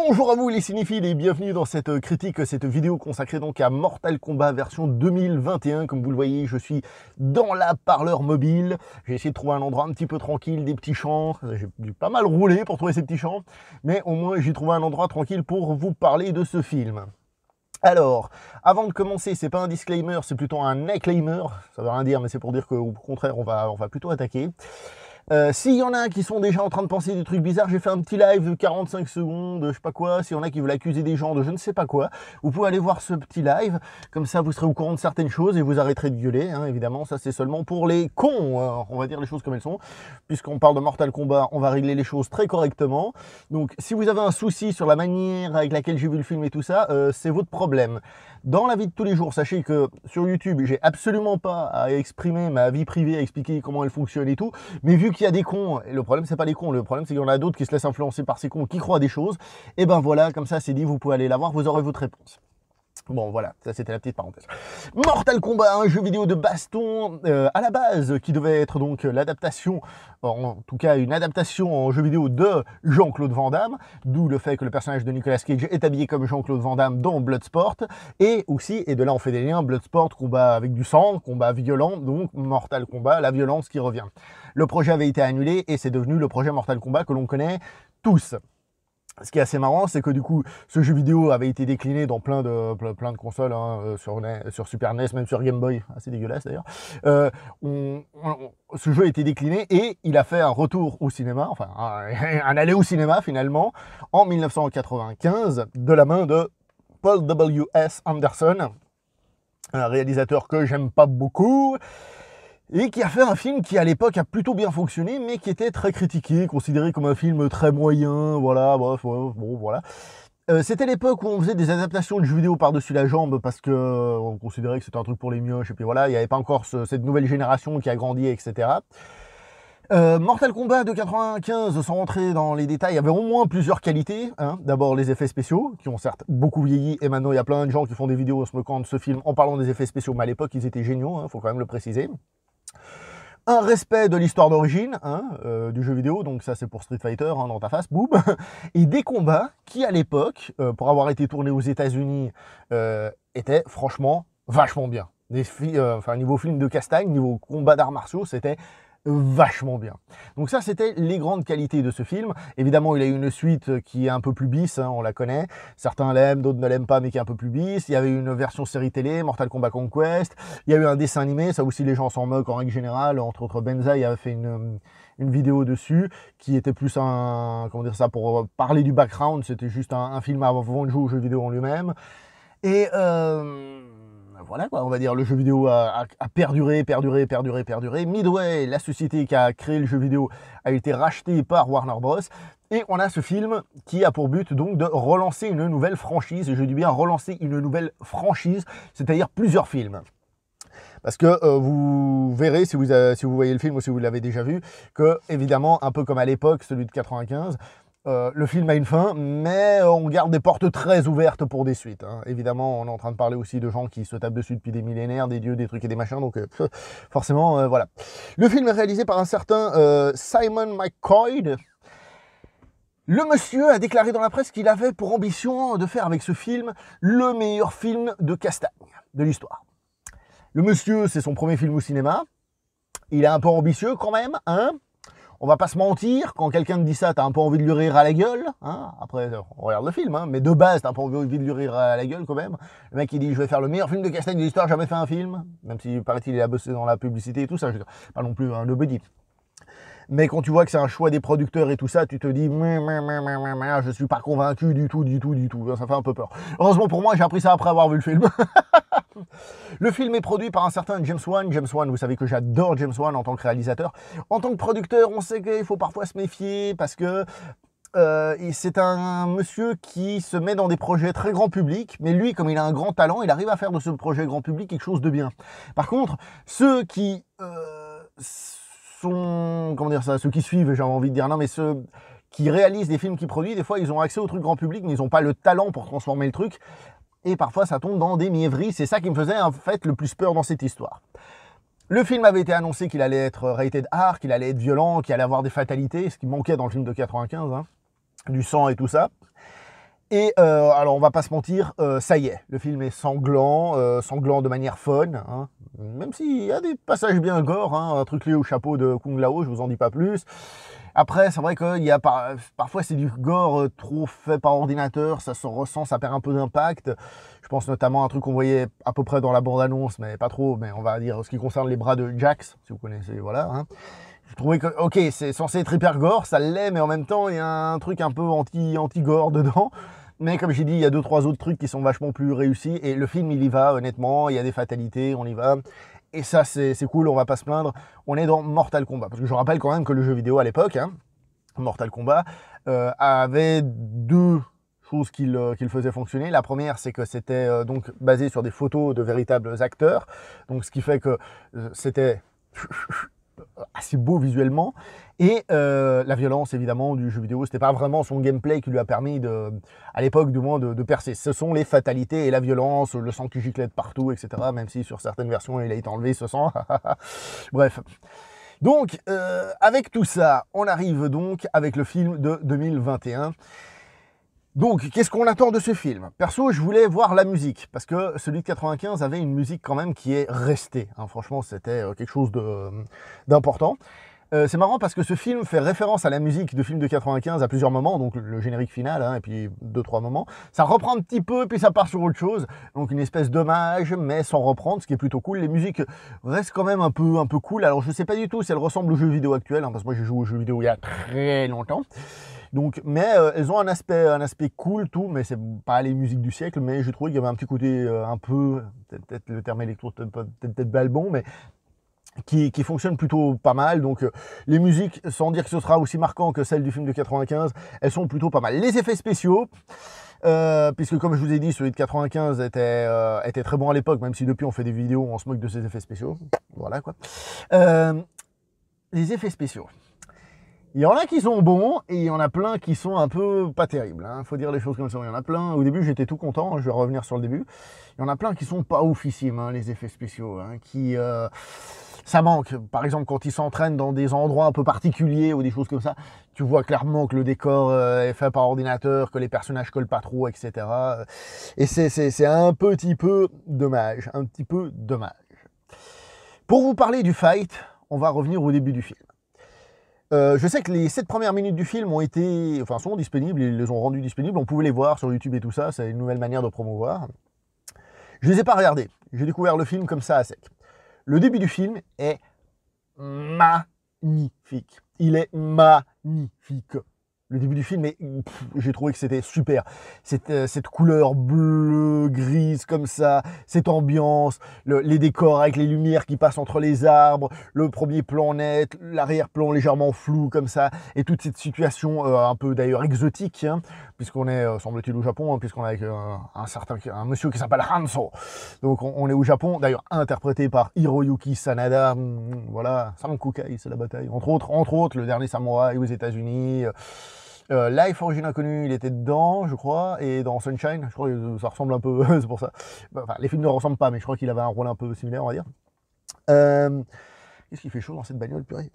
Bonjour à vous les cinéphiles et bienvenue dans cette critique, cette vidéo consacrée donc à Mortal Kombat version 2021. Comme vous le voyez, je suis dans la parleur mobile. J'ai essayé de trouver un endroit un petit peu tranquille, des petits champs. J'ai dû pas mal rouler pour trouver ces petits champs, mais au moins j'ai trouvé un endroit tranquille pour vous parler de ce film. Alors, avant de commencer, c'est pas un disclaimer, c'est plutôt un acclaimer. Ça veut rien dire, mais c'est pour dire qu'au contraire, on va plutôt attaquer. S'il y en a qui sont déjà en train de penser des trucs bizarres, j'ai fait un petit live de 45 secondes, je sais pas quoi. S'il y en a qui veulent accuser des gens de je ne sais pas quoi, vous pouvez aller voir ce petit live. Comme ça, vous serez au courant de certaines choses et vous arrêterez de gueuler. Hein, évidemment, ça c'est seulement pour les cons. On va dire les choses comme elles sont. Puisqu'on parle de Mortal Kombat, on va régler les choses très correctement. Donc, si vous avez un souci sur la manière avec laquelle j'ai vu le film et tout ça, c'est votre problème. Dans la vie de tous les jours, sachez que sur YouTube, j'ai absolument pas à exprimer ma vie privée, à expliquer comment elle fonctionne et tout. Mais vu qu'il y a des cons, et le problème c'est pas les cons, le problème c'est qu'il y en a d'autres qui se laissent influencer par ces cons, qui croient à des choses, et ben voilà, comme ça c'est dit, vous pouvez aller la voir, vous aurez votre réponse. Bon voilà, ça c'était la petite parenthèse. Mortal Kombat, un jeu vidéo de baston à la base qui devait être donc l'adaptation, en tout cas une adaptation en jeu vidéo de Jean-Claude Van Damme, d'où le fait que le personnage de Nicolas Cage est habillé comme Jean-Claude Van Damme dans Bloodsport, et aussi, et de là on fait des liens, Bloodsport, combat avec du sang, combat violent, donc Mortal Kombat, la violence qui revient. Le projet avait été annulé et c'est devenu le projet Mortal Kombat que l'on connaît tous. Ce qui est assez marrant, c'est que du coup, ce jeu vidéo avait été décliné dans plein de consoles, hein, sur Super NES, même sur Game Boy, assez dégueulasse d'ailleurs. Ce jeu a été décliné et il a fait un retour au cinéma, enfin un aller au cinéma finalement, en 1995, de la main de Paul W.S. Anderson, un réalisateur que j'aime pas beaucoup, et qui a fait un film qui à l'époque a plutôt bien fonctionné, mais qui était très critiqué, considéré comme un film très moyen, voilà, bref, bon, voilà. C'était l'époque où on faisait des adaptations de jeux vidéo par-dessus la jambe, parce que on considérait que c'était un truc pour les mioches, et puis voilà, il n'y avait pas encore cette nouvelle génération qui a grandi, etc. Mortal Kombat de 95, sans rentrer dans les détails, il y avait au moins plusieurs qualités. Hein. D'abord les effets spéciaux, qui ont certes beaucoup vieilli, et maintenant il y a plein de gens qui font des vidéos en se moquant de ce film en parlant des effets spéciaux, mais à l'époque ils étaient géniaux, hein, faut quand même le préciser. Un respect de l'histoire d'origine hein, du jeu vidéo, donc ça c'est pour Street Fighter, hein, dans ta face, boum. Et des combats qui à l'époque, pour avoir été tournés aux États-Unis, étaient franchement vachement bien. Enfin niveau film de castagne, niveau combat d'arts martiaux, c'était vachement bien. Donc ça, c'était les grandes qualités de ce film. Évidemment, il a eu une suite qui est un peu plus bis, hein, on la connaît. Certains l'aiment, d'autres ne l'aiment pas, mais qui est un peu plus bis. Il y avait une version série télé, Mortal Kombat Conquest. Il y a eu un dessin animé, ça aussi les gens s'en moquent en règle générale. Entre autres, Benzaï avait fait une vidéo dessus, qui était plus un, comment dire ça, pour parler du background. C'était juste un film avant de jouer au jeu vidéo en lui-même. Et voilà quoi, on va dire, le jeu vidéo a perduré. Midway, la société qui a créé le jeu vidéo, a été rachetée par Warner Bros. Et on a ce film qui a pour but donc de relancer une nouvelle franchise, et je dis bien relancer une nouvelle franchise, c'est-à-dire plusieurs films. Parce que vous verrez, si vous voyez le film ou si vous l'avez déjà vu, que évidemment, un peu comme à l'époque, celui de 95, le film a une fin, mais on garde des portes très ouvertes pour des suites. Hein. Évidemment, on est en train de parler aussi de gens qui se tapent dessus depuis des millénaires, des dieux, des trucs et des machins, donc forcément, voilà. Le film est réalisé par un certain Simon McCoy. Le monsieur a déclaré dans la presse qu'il avait pour ambition de faire avec ce film le meilleur film de castagne de l'histoire. Le monsieur, c'est son premier film au cinéma. Il est un peu ambitieux quand même, hein. On va pas se mentir, quand quelqu'un te dit ça, t'as un peu envie de lui rire à la gueule. Hein. Après, on regarde le film, hein, mais de base, t'as un peu envie de lui rire à la gueule quand même. Le mec, il dit, je vais faire le meilleur film de castagne de l'histoire, jamais fait un film. Même si, paraît-il, il a bossé dans la publicité et tout ça. Je veux dire, pas non plus un nobody. Mais quand tu vois que c'est un choix des producteurs et tout ça, tu te dis, je suis pas convaincu du tout. Ça fait un peu peur. Heureusement pour moi, j'ai appris ça après avoir vu le film. Le film est produit par un certain James Wan. James Wan, vous savez que j'adore James Wan en tant que réalisateur. En tant que producteur, on sait qu'il faut parfois se méfier parce que c'est un monsieur qui se met dans des projets très grand public, mais lui, comme il a un grand talent, il arrive à faire de ce projet grand public quelque chose de bien. Par contre, ceux qui sont, comment dire ça, ceux qui suivent, j'ai envie de dire, non, mais ceux qui réalisent des films qu'ils produisent, des fois, ils ont accès au truc grand public, mais ils n'ont pas le talent pour transformer le truc. Et parfois, ça tombe dans des mièvreries. C'est ça qui me faisait, en fait, le plus peur dans cette histoire. Le film avait été annoncé qu'il allait être rated R, qu'il allait être violent, qu'il allait avoir des fatalités, ce qui manquait dans le film de 95, hein, du sang et tout ça. Et alors on va pas se mentir, ça y est, le film est sanglant, sanglant de manière fun, hein, même s'il y a des passages bien gore, hein, un truc lié au chapeau de Kung Lao, je vous en dis pas plus. Après, c'est vrai qu'il y a parfois c'est du gore trop fait par ordinateur, ça se ressent, ça perd un peu d'impact. Je pense notamment à un truc qu'on voyait à peu près dans la bande-annonce, mais pas trop, mais on va dire ce qui concerne les bras de Jax, si vous connaissez, voilà. Hein. Je trouvais que, ok, c'est censé être hyper gore, ça l'est, mais en même temps, il y a un truc un peu anti-gore dedans. Mais comme j'ai dit, il y a 2-3 autres trucs qui sont vachement plus réussis, et le film, il y va, honnêtement, il y a des fatalités, on y va. Et ça, c'est cool, on va pas se plaindre. On est dans Mortal Kombat. Parce que je rappelle quand même que le jeu vidéo à l'époque, hein, Mortal Kombat, avait deux choses qu'il faisait fonctionner. La première, c'est que c'était donc basé sur des photos de véritables acteurs. Donc ce qui fait que c'était assez beau visuellement. Et la violence, évidemment, du jeu vidéo, c'était pas vraiment son gameplay qui lui a permis, à l'époque du moins, de percer. Ce sont les fatalités et la violence, le sang qui giclait de partout, etc. Même si sur certaines versions, il a été enlevé, ce sang. Bref. Donc, avec tout ça, on arrive donc avec le film de 2021. Donc, qu'est-ce qu'on attend de ce film? Perso, je voulais voir la musique, parce que celui de 95 avait une musique quand même qui est restée. Hein. Franchement, c'était quelque chose d'important. C'est marrant parce que ce film fait référence à la musique de film de 95 à plusieurs moments, donc le générique final, hein, et puis 2-3 moments. Ça reprend un petit peu, puis ça part sur autre chose. Donc une espèce d'hommage, mais sans reprendre, ce qui est plutôt cool. Les musiques restent quand même un peu cool. Alors je sais pas du tout si elles ressemblent aux jeux vidéo actuels, hein, parce que moi j'ai joué aux jeux vidéo il y a très longtemps. Donc, mais elles ont un aspect cool, tout, mais c'est pas les musiques du siècle, mais j'ai trouvé qu'il y avait un petit côté un peu, peut-être le terme électro, peut-être pas le bon, mais qui fonctionne plutôt pas mal. Donc les musiques, sans dire que ce sera aussi marquant que celles du film de 95, elles sont plutôt pas mal. Les effets spéciaux, puisque comme je vous ai dit, celui de 95 était très bon à l'époque, même si depuis on fait des vidéos où on se moque de ces effets spéciaux. Voilà quoi. Les effets spéciaux. Il y en a qui sont bons et il y en a plein qui sont un peu pas terribles. Hein. Faut dire les choses comme ça. Il y en a plein. Au début, j'étais tout content. Hein, je vais revenir sur le début. Il y en a plein qui sont pas oufissimes, hein, les effets spéciaux. Hein, ça manque. Par exemple, quand ils s'entraînent dans des endroits un peu particuliers ou des choses comme ça, tu vois clairement que le décor est fait par ordinateur, que les personnages collent pas trop, etc. Et c'est un petit peu dommage. Un petit peu dommage. Pour vous parler du fight, on va revenir au début du film. Je sais que les 7 premières minutes du film sont disponibles, ils les ont rendues disponibles, on pouvait les voir sur YouTube et tout ça, c'est une nouvelle manière de promouvoir. Je les ai pas regardés, j'ai découvert le film comme ça à sec. Le début du film est magnifique, il est magnifique. Le début du film, j'ai trouvé que c'était super. Cette couleur bleue, grise comme ça, cette ambiance, les décors avec les lumières qui passent entre les arbres, le premier plan net, l'arrière-plan légèrement flou comme ça, et toute cette situation un peu d'ailleurs exotique, hein, puisqu'on est, semble-t-il, au Japon, hein, puisqu'on est avec un monsieur qui s'appelle Hanzo. Donc on est au Japon, d'ailleurs interprété par Hiroyuki Sanada, voilà, Sankukai, c'est la bataille, entre autres, le dernier samouraï aux États-Unis. Life Origin Inconnu, il était dedans, je crois, et dans Sunshine, je crois que ça ressemble un peu, c'est pour ça. Enfin, les films ne ressemblent pas, mais je crois qu'il avait un rôle un peu similaire, on va dire. Qu'est-ce qu'il fait chaud dans cette bagnole, purée.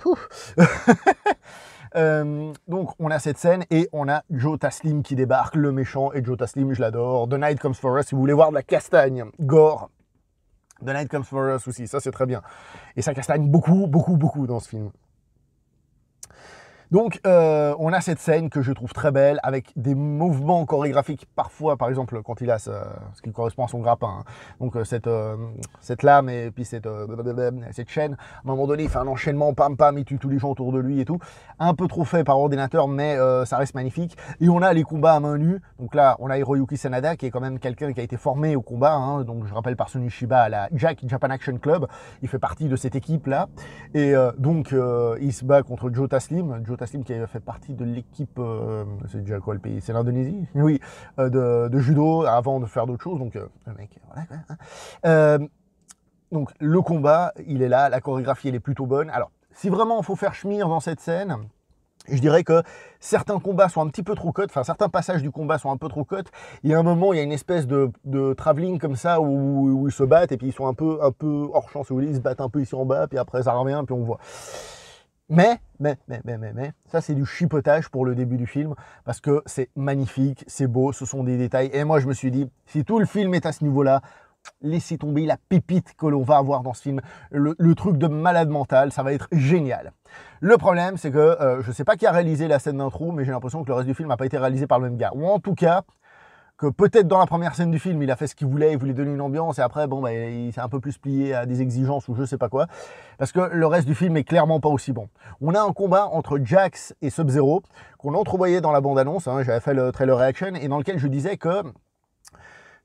Donc, on a cette scène, et on a Joe Taslim qui débarque, le méchant, et Joe Taslim, je l'adore. The Night Comes For Us, si vous voulez voir de la castagne, gore. The Night Comes For Us aussi, ça c'est très bien. Et ça castagne beaucoup dans ce film. Donc, on a cette scène que je trouve très belle, avec des mouvements chorégraphiques, parfois, par exemple, quand il a ce qui correspond à son grappin. Hein. Donc, cette lame et puis cette chaîne, à un moment donné, il fait un enchaînement, pam, pam, il tue tous les gens autour de lui et tout. Un peu trop fait par ordinateur, mais ça reste magnifique. Et on a les combats à main nue. Donc là, on a Hiroyuki Sanada, qui est quand même quelqu'un qui a été formé au combat. Hein. Donc, je rappelle, par Sonny Shiba à la Japan Action Club. Il fait partie de cette équipe-là. Et donc, il se bat contre Joe Taslim. Joe Taslim qui a fait partie de l'équipe, c'est déjà quoi le pays? C'est l'Indonésie? Oui, de judo avant de faire d'autres choses. Donc, le mec, voilà quoi. Hein. Donc, le combat, il est là, la chorégraphie, elle est plutôt bonne. Alors, si vraiment il faut faire schmir dans cette scène, je dirais que certains combats sont un petit peu trop cut, enfin certains passages du combat sont un peu trop cut. Il y a un moment, il y a une espèce de travelling comme ça où ils se battent et puis ils sont un peu hors champ, si vous voulez, ils se battent un peu ici en bas, puis après ça revient, puis on voit. Mais, ça c'est du chipotage pour le début du film, parce que c'est magnifique, c'est beau, ce sont des détails. Et moi je me suis dit, si tout le film est à ce niveau-là, laissez tomber la pépite que l'on va avoir dans ce film, le truc de malade mental, ça va être génial. Le problème c'est que je ne sais pas qui a réalisé la scène d'intro, mais j'ai l'impression que le reste du film n'a pas été réalisé par le même gars. Ou en tout cas, que peut-être dans la première scène du film, il a fait ce qu'il voulait, il voulait donner une ambiance, et après, bon, bah, il s'est un peu plus plié à des exigences ou je sais pas quoi, parce que le reste du film est clairement pas aussi bon. On a un combat entre Jax et Sub-Zero, qu'on entrevoyait dans la bande-annonce, hein, j'avais fait le trailer reaction, et dans lequel je disais que,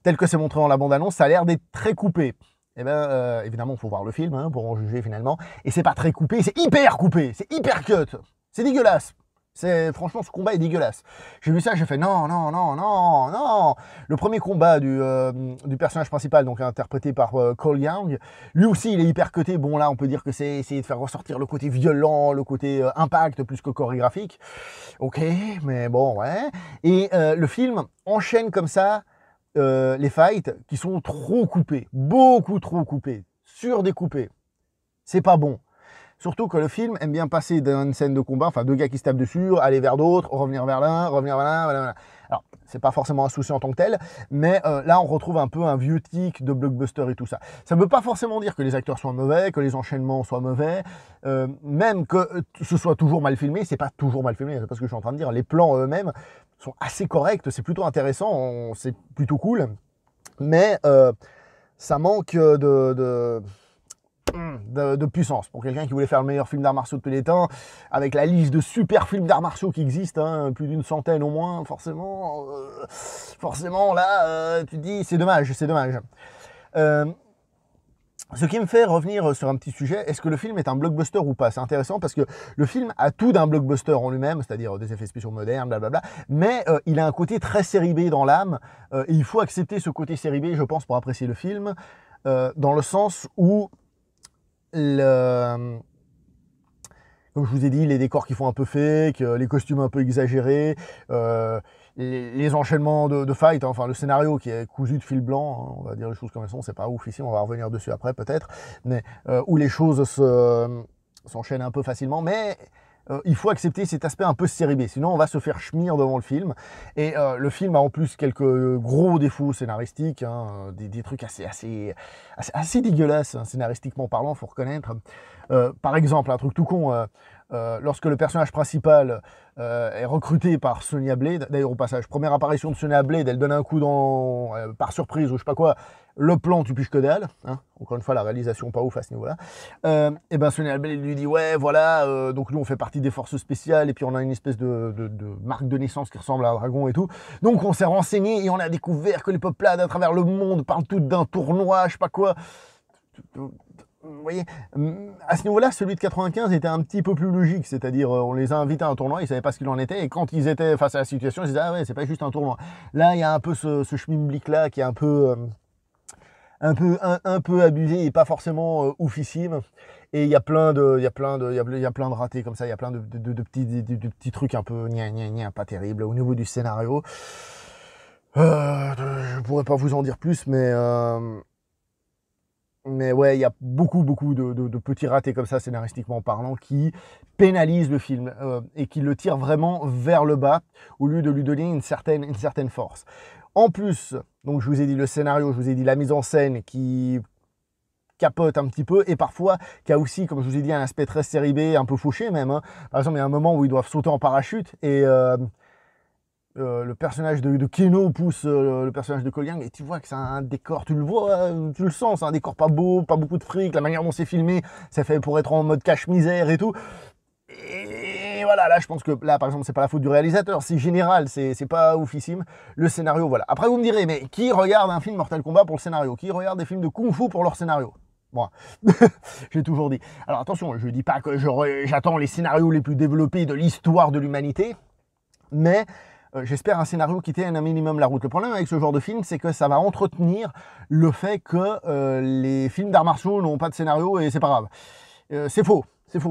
tel que c'est montré dans la bande-annonce, ça a l'air d'être très coupé. Eh bien, évidemment, il faut voir le film hein, pour en juger finalement, et c'est pas très coupé, c'est hyper cut, c'est dégueulasse. Franchement, ce combat est dégueulasse. J'ai vu ça, j'ai fait non. Le premier combat du personnage principal, donc interprété par Cole Young, lui aussi, il est hyper cuté. Bon, là, on peut dire que c'est essayer de faire ressortir le côté violent, le côté impact plus que chorégraphique. Ok, mais bon, ouais. Et le film enchaîne comme ça les fights qui sont trop coupés, beaucoup trop coupés, surdécoupés. C'est pas bon. Surtout que le film aime bien passer d'une scène de combat, enfin deux gars qui se tapent dessus, aller vers d'autres, revenir vers l'un, voilà. Alors, c'est pas forcément un souci en tant que tel, mais là on retrouve un peu un vieux tic de blockbuster et tout ça. Ça ne veut pas forcément dire que les acteurs soient mauvais, que les enchaînements soient mauvais, même que ce soit toujours mal filmé, c'est pas toujours mal filmé, c'est pas ce que je suis en train de dire. Les plans eux-mêmes sont assez corrects, c'est plutôt intéressant, c'est plutôt cool, mais ça manque de puissance. Pour quelqu'un qui voulait faire le meilleur film d'arts martiaux de tous les temps, avec la liste de super films d'arts martiaux qui existent, hein, plus d'une centaine au moins, forcément là, tu te dis, c'est dommage. Ce qui me fait revenir sur un petit sujet, est-ce que le film est un blockbuster ou pas? C'est intéressant parce que le film a tout d'un blockbuster en lui-même, c'est-à-dire des effets spéciaux modernes, blablabla, mais il a un côté très série B dans l'âme, et il faut accepter ce côté série B, je pense, pour apprécier le film, dans le sens où comme je vous ai dit, les décors qui font un peu fake, les costumes un peu exagérés, les enchaînements de fight, hein, enfin le scénario qui est cousu de fil blanc, hein, on va dire les choses comme elles sont, c'est pas ouf ici, on va revenir dessus après peut-être, mais où les choses s'enchaînent un peu facilement, mais il faut accepter cet aspect un peu série B, sinon on va se faire schmir devant le film. Et le film a en plus quelques gros défauts scénaristiques, hein, des trucs assez dégueulasses, hein, scénaristiquement parlant, faut reconnaître. Par exemple, un truc tout con, lorsque le personnage principal est recruté par Sonya Blade, d'ailleurs au passage, première apparition de Sonya Blade, elle donne un coup par surprise ou je sais pas quoi, le plan tu piges que dalle, hein, encore une fois la réalisation pas ouf à ce niveau-là, et ben Sonya Blade lui dit ouais voilà, donc nous on fait partie des forces spéciales et puis on a une espèce de marque de naissance qui ressemble à un dragon et tout, donc on s'est renseigné et on a découvert que les peuplades à travers le monde parlent toutes d'un tournoi, je sais pas quoi. Vous voyez, à ce niveau-là, celui de 95 était un petit peu plus logique, c'est-à-dire on les a invités à un tournoi, ils savaient pas ce qu'il en était, et quand ils étaient face à la situation, ils disaient ah ouais, c'est pas juste un tournoi. Là, il y a un peu ce schmimblick-là qui est un peu abusé et pas forcément oufissime. Et il y a plein de ratés comme ça, il y a plein de petits trucs un peu pas terribles au niveau du scénario. Je pourrais pas vous en dire plus, mais ouais, il y a beaucoup de petits ratés comme ça, scénaristiquement parlant, qui pénalisent le film et qui le tirent vraiment vers le bas, au lieu de lui donner une certaine force. En plus, donc je vous ai dit le scénario, je vous ai dit la mise en scène qui capote un petit peu, et parfois qui a aussi, comme je vous ai dit, un aspect très série B, un peu fauché même, hein. Par exemple, il y a un moment où ils doivent sauter en parachute, et le personnage de Keno pousse le personnage de Cole Young, et tu vois que c'est un décor, tu le vois, tu le sens, c'est un décor pas beau, pas beaucoup de fric, la manière dont c'est filmé, c'est fait pour être en mode cache-misère et tout. Et voilà, là je pense que là par exemple c'est pas la faute du réalisateur, c'est général, c'est pas oufissime. Le scénario, voilà. Après vous me direz, mais qui regarde un film Mortal Kombat pour le scénario? Qui regarde des films de Kung Fu pour leur scénario? Moi, j'ai toujours dit. Alors attention, je dis pas que j'attends les scénarios les plus développés de l'histoire de l'humanité, mais j'espère un scénario qui tienne un minimum la route. Le problème avec ce genre de film, c'est que ça va entretenir le fait que les films d'arts martiaux n'ont pas de scénario et c'est pas grave. C'est faux,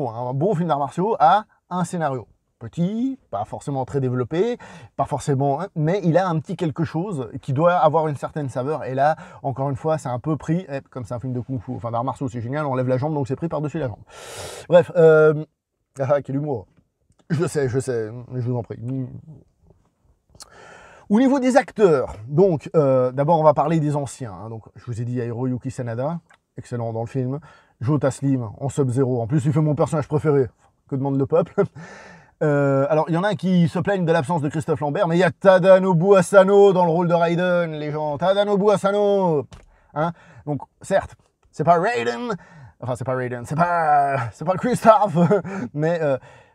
hein. Un bon film d'arts martiaux a un scénario. Petit, pas forcément très développé, pas forcément, hein, mais il a un petit quelque chose qui doit avoir une certaine saveur. Et là, encore une fois, c'est un peu pris, comme c'est un film de kung-fu, enfin d'arts martiaux, c'est génial, on enlève la jambe, donc c'est pris par-dessus la jambe. Bref, Ah, quel humour. Je sais, je vous en prie. Au niveau des acteurs, donc, d'abord, on va parler des anciens. Hein. Donc, je vous ai dit Hiroyuki Sanada, excellent dans le film. Joe Taslim en Sub-Zero. En plus, il fait mon personnage préféré. Que demande le peuple? Alors, il y en a qui se plaignent de l'absence de Christophe Lambert, mais il y a Tadanobu Asano dans le rôle de Raiden, les gens. Tadanobu Asano, hein. Donc, certes, c'est pas Raiden, enfin, c'est pas Raiden, c'est pas Christophe, mais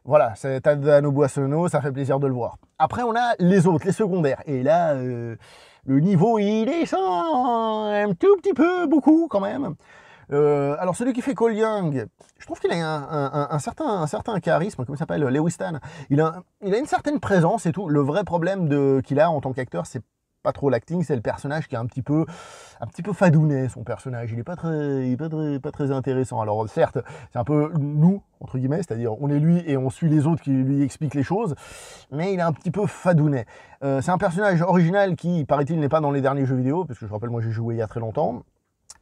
voilà, c'est Tadanobu Asano, ça fait plaisir de le voir. Après, on a les autres, les secondaires, et là, le niveau, il descend un tout petit peu, beaucoup quand même. Alors celui qui fait Cole Young, je trouve qu'il a un certain charisme, comment il s'appelle, Lewis Tan. Il a une certaine présence et tout. Le vrai problème qu'il a en tant qu'acteur, c'est pas trop l'acting, c'est le personnage qui est un petit peu fadounet, son personnage. Il est pas très intéressant. Alors certes, c'est un peu nous, entre guillemets, c'est-à-dire on est lui et on suit les autres qui lui expliquent les choses, mais il est un petit peu fadounet. C'est un personnage original qui, paraît-il, n'est pas dans les derniers jeux vidéo, parce que je rappelle, moi j'ai joué il y a très longtemps.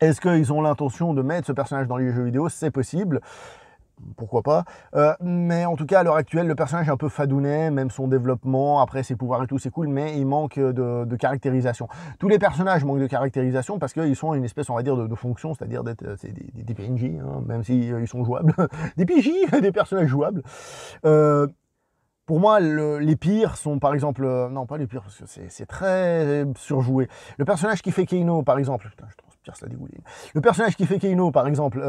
Est-ce qu'ils ont l'intention de mettre ce personnage dans les jeux vidéo? C'est possible. Pourquoi pas. Mais en tout cas, à l'heure actuelle, le personnage est un peu fadounet, même son développement, après ses pouvoirs et tout, c'est cool, mais il manque de caractérisation. Tous les personnages manquent de caractérisation parce qu'ils sont une espèce, on va dire, de fonction, c'est-à-dire d'être des PNJ, hein, même s'ils ils sont jouables. Des PJ, des personnages jouables. Pour moi, les pires sont, par exemple... non, pas les pires, parce que c'est très surjoué. Le personnage qui fait Keino, par exemple... Putain, je transpire, ça dégouline. Le personnage qui fait Keino, par exemple...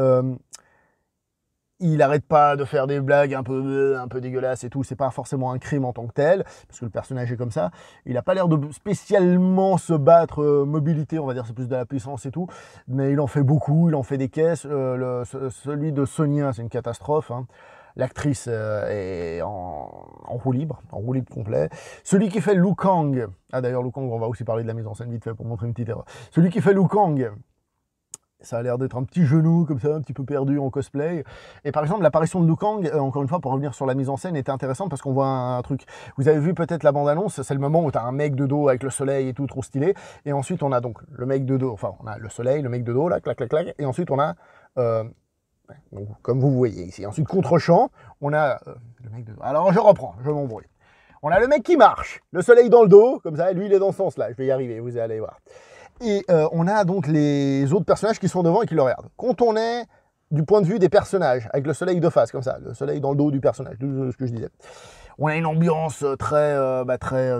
il n'arrête pas de faire des blagues un peu dégueulasses et tout. C'est pas forcément un crime en tant que tel, parce que le personnage est comme ça. Il n'a pas l'air de spécialement se battre mobilité, on va dire, c'est plus de la puissance et tout. Mais il en fait beaucoup, il en fait des caisses. Celui de Sonia, c'est une catastrophe. Hein. L'actrice est en roue libre complet. Celui qui fait Liu Kang, ah d'ailleurs Liu Kang, on va aussi parler de la mise en scène vite fait pour montrer une petite erreur. Celui qui fait Liu Kang, ça a l'air d'être un petit genou comme ça, un petit peu perdu en cosplay. Et par exemple, l'apparition de Liu Kang, encore une fois, pour revenir sur la mise en scène, était intéressante parce qu'on voit un truc. Vous avez vu peut-être la bande-annonce, c'est le moment où tu as un mec de dos avec le soleil et tout, trop stylé. Et ensuite, on a donc le mec de dos, enfin, on a le soleil, le mec de dos, là, clac, clac, clac. Et ensuite, on a, donc, comme vous voyez ici. Ensuite, contre-champ, on a le mec de dos. Alors, je reprends, je m'embrouille. On a le mec qui marche, le soleil dans le dos, comme ça, lui, il est dans ce sens-là. Je vais y arriver, vous allez voir. Et on a donc les autres personnages qui sont devant et qui le regardent. Quand on est du point de vue des personnages, avec le soleil de face, comme ça, le soleil dans le dos du personnage, ce que je disais, on a une ambiance très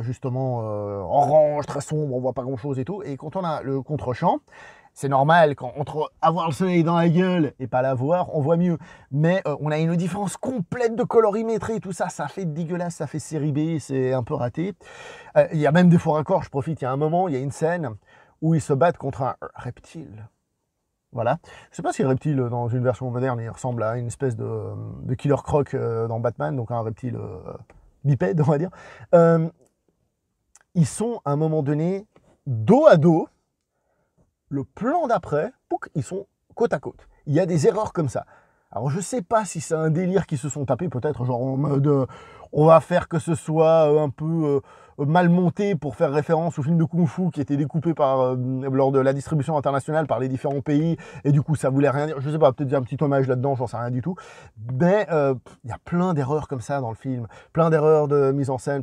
justement orange, très sombre, on voit pas grand-chose et tout. Et quand on a le contre-champ, c'est normal, entre avoir le soleil dans la gueule et pas l'avoir, on voit mieux. Mais on a une différence complète de colorimétrie, tout ça, ça fait dégueulasse, ça fait série B, c'est un peu raté. Il y a même des faux raccords, je profite, il y a un moment, il y a une scène où ils se battent contre un reptile. Voilà. Je sais pas si reptile, dans une version moderne, il ressemble à une espèce de Killer Croc dans Batman, donc un reptile bipède, on va dire. Ils sont, à un moment donné, dos à dos. Le plan d'après, ils sont côte à côte. Il y a des erreurs comme ça. Alors, je sais pas si c'est un délire qu'ils se sont tapés, peut-être genre en mode on va faire que ce soit un peu mal monté pour faire référence au film de Kung Fu qui était découpé lors de la distribution internationale par les différents pays, et du coup ça voulait rien dire. Je sais pas, peut-être un petit hommage là-dedans, j'en sais rien du tout. Mais il y a plein d'erreurs comme ça dans le film, plein d'erreurs de mise en scène.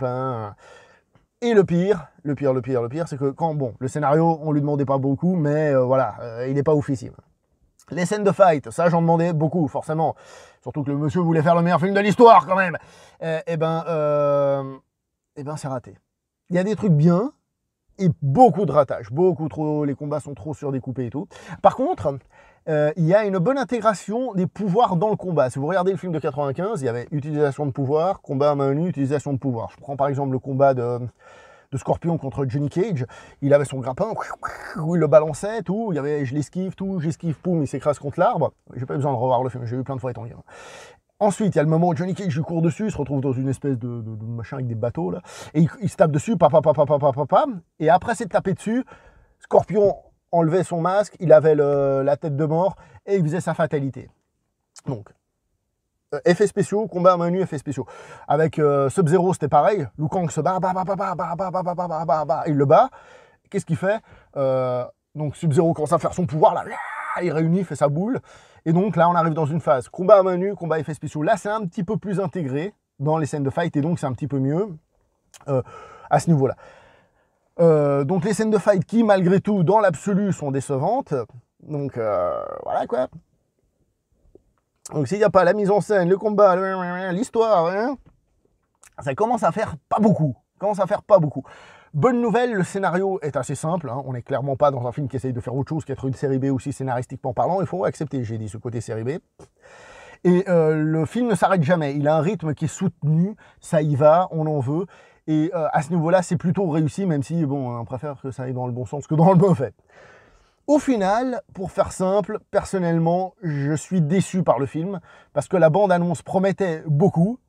Et le pire, c'est que quand, bon, le scénario, on lui demandait pas beaucoup, mais voilà, il n'est pas oufissime. Les scènes de fight, ça j'en demandais beaucoup, forcément. Surtout que le monsieur voulait faire le meilleur film de l'histoire, quand même. Eh ben, c'est raté. Il y a des trucs bien, et beaucoup de ratage. Beaucoup trop, les combats sont trop surdécoupés et tout. Par contre, il y a une bonne intégration des pouvoirs dans le combat. Si vous regardez le film de 95, il y avait utilisation de pouvoir, combat à main nue, utilisation de pouvoir. Je prends par exemple le combat de Scorpion contre Johnny Cage. Il avait son grappin, où il le balançait, tout. Il y avait je l'esquive, tout, j'esquive, poum, il s'écrase contre l'arbre. J'ai pas besoin de revoir le film, j'ai vu plein de fois étant gamin. Ensuite, il y a le moment où Johnny Cage lui court dessus, il se retrouve dans une espèce de machin avec des bateaux, là, et il se tape dessus, et après s'être tapé dessus, Scorpion enlevait son masque, il avait la tête de mort, et il faisait sa fatalité. Donc, effets spéciaux, combat à main nue, effets spéciaux. Avec Sub-Zero, c'était pareil, Liu Kang se bat, il le bat, qu'est-ce qu'il fait donc Sub-Zero commence à faire son pouvoir, là, il réunit, fait sa boule. Et donc là, on arrive dans une phase combat à main nue, combat effets spéciaux. Là, c'est un petit peu plus intégré dans les scènes de fight, et donc c'est un petit peu mieux à ce niveau-là. Donc les scènes de fight qui, malgré tout, dans l'absolu, sont décevantes. Donc voilà quoi. Donc s'il n'y a pas la mise en scène, le combat, l'histoire, hein, ça commence à faire pas beaucoup. Bonne nouvelle, le scénario est assez simple. Hein. On n'est clairement pas dans un film qui essaye de faire autre chose qu'être une série B aussi scénaristiquement parlant. Il faut accepter, j'ai dit, ce côté série B. Et le film ne s'arrête jamais. Il a un rythme qui est soutenu. Ça y va, on en veut. Et à ce niveau-là, c'est plutôt réussi, même si, bon, on préfère que ça aille dans le bon sens que dans le mauvais. Au final, pour faire simple, personnellement, je suis déçu par le film. Parce que la bande-annonce promettait beaucoup.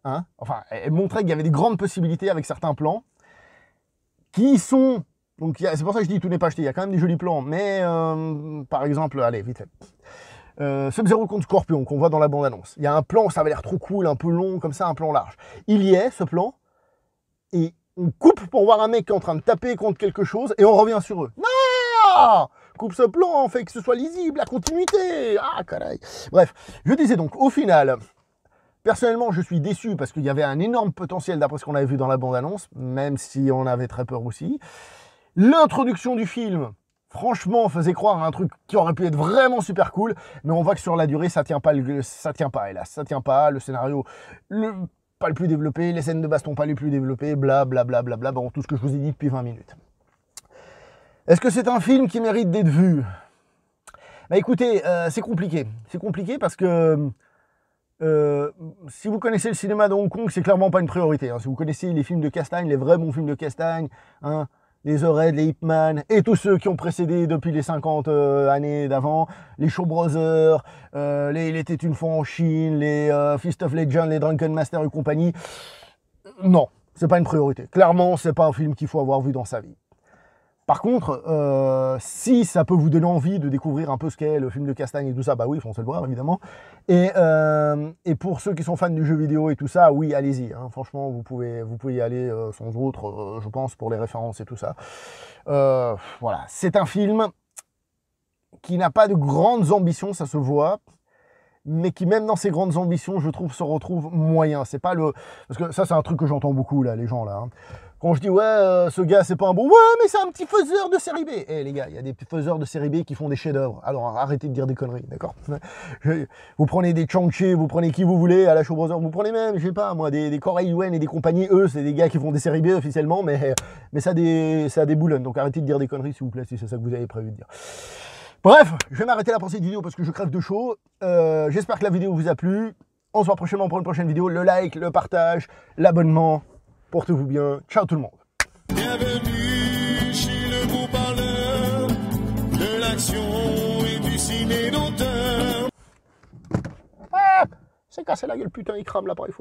Hein. Enfin, elle montrait qu'il y avait des grandes possibilités avec certains plans. Qui sont, donc c'est pour ça que je dis tout n'est pas acheté, il y a quand même des jolis plans, mais par exemple, allez, vite fait, Sub-Zero contre Scorpion, qu'on voit dans la bande-annonce, il y a un plan, ça avait l'air trop cool, un peu long, comme ça, un plan large. Il y est, ce plan, et on coupe pour voir un mec qui est en train de taper contre quelque chose, et on revient sur eux. Non! Coupe ce plan, fait que ce soit lisible, la continuité. Ah, caray. Bref, je disais donc, au final... Personnellement, je suis déçu parce qu'il y avait un énorme potentiel d'après ce qu'on avait vu dans la bande-annonce, même si on avait très peur aussi. L'introduction du film, franchement, faisait croire à un truc qui aurait pu être vraiment super cool, mais on voit que sur la durée, ça tient pas, hélas, ça tient pas, le scénario, pas le plus développé, les scènes de baston pas les plus développées, blablabla, bon, tout ce que je vous ai dit depuis 20 minutes. Est-ce que c'est un film qui mérite d'être vu? Bah écoutez, c'est compliqué parce que... si vous connaissez le cinéma de Hong Kong, c'est clairement pas une priorité. Hein. Si vous connaissez les films de Castagne, les vrais bons films de Castagne, hein, les The Raid, les Ip Man, et tous ceux qui ont précédé depuis les 50 années d'avant, les Shaw Brothers, les Il était une fois en Chine, les Fist of Legend, les Drunken Master et compagnie, non, c'est pas une priorité. Clairement, c'est pas un film qu'il faut avoir vu dans sa vie. Par contre, si ça peut vous donner envie de découvrir un peu ce qu'est le film de Castagne et tout ça, bah oui, foncez le voir, évidemment. Et pour ceux qui sont fans du jeu vidéo et tout ça, oui, allez-y. Hein. Franchement, vous pouvez y aller sans autre, je pense, pour les références et tout ça. Voilà, c'est un film qui n'a pas de grandes ambitions, ça se voit, mais qui, même dans ses grandes ambitions, je trouve, se retrouve moyen. C'est pas le... Parce que ça, c'est un truc que j'entends beaucoup, là, les gens, là. Hein. Quand je dis, ouais, ce gars, c'est pas un bon... Ouais, mais c'est un petit faiseur de série B. Eh, les gars, il y a des faiseurs de série B qui font des chefs-d'œuvre. Alors, arrêtez de dire des conneries, d'accord? Vous prenez des Chang-Chi, vous prenez qui vous voulez, à la Shaw Brothers, vous prenez même, je sais pas, moi, des Corey Yuen et des compagnies. Eux, c'est des gars qui font des séries B officiellement, mais ça déboulonne. Donc, arrêtez de dire des conneries, s'il vous plaît, si c'est ça que vous avez prévu de dire. Bref, je vais m'arrêter là pour cette vidéo parce que je crève de chaud. J'espère que la vidéo vous a plu. On se voit prochainement pour une prochaine vidéo. Le like, le partage, l'abonnement. Portez-vous bien. Ciao tout le monde. Bienvenue chez le beau parleur de l'action et du ciné d'auteur. Ah, c'est cassé la gueule, putain, il crame l'appareil.